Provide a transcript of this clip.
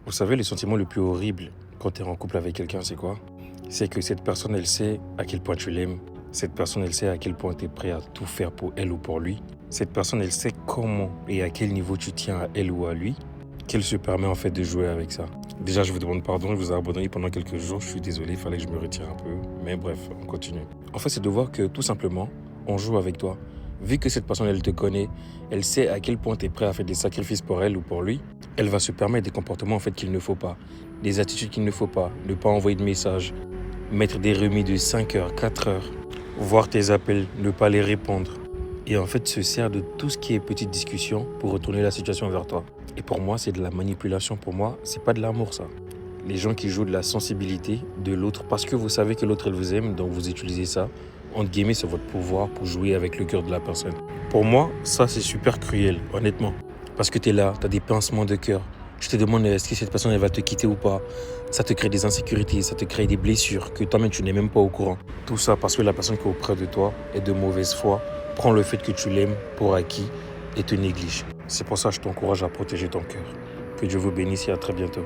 Vous savez, le sentiment le plus horrible quand tu es en couple avec quelqu'un, c'est quoi? C'est que cette personne, elle sait à quel point tu l'aimes. Cette personne, elle sait à quel point tu es prêt à tout faire pour elle ou pour lui. Cette personne, elle sait comment et à quel niveau tu tiens à elle ou à lui, qu'elle se permet en fait de jouer avec ça. Déjà, je vous demande pardon, je vous ai abandonné pendant quelques jours, je suis désolé, il fallait que je me retire un peu. Mais bref, on continue. En fait, c'est de voir que tout simplement, on joue avec toi. Vu que cette personne, elle te connaît, elle sait à quel point tu es prêt à faire des sacrifices pour elle ou pour lui, elle va se permettre des comportements en fait qu'il ne faut pas, des attitudes qu'il ne faut pas, ne pas envoyer de messages, mettre des remis de 5 heures, 4 heures, voir tes appels, ne pas les répondre. Et en fait, se sert de tout ce qui est petite discussion pour retourner la situation vers toi. Et pour moi, c'est de la manipulation. Pour moi, c'est pas de l'amour, ça. Les gens qui jouent de la sensibilité de l'autre parce que vous savez que l'autre, elle vous aime, donc vous utilisez ça, entre guillemets, c'est votre pouvoir pour jouer avec le cœur de la personne. Pour moi, ça, c'est super cruel, honnêtement. Parce que tu es là, tu as des pincements de cœur. Je te demande, est-ce que cette personne, elle va te quitter ou pas? Ça te crée des insécurités, ça te crée des blessures que toi-même, tu n'es même pas au courant. Tout ça parce que la personne qui est auprès de toi est de mauvaise foi, prend le fait que tu l'aimes pour acquis et te néglige. C'est pour ça que je t'encourage à protéger ton cœur. Que Dieu vous bénisse et à très bientôt.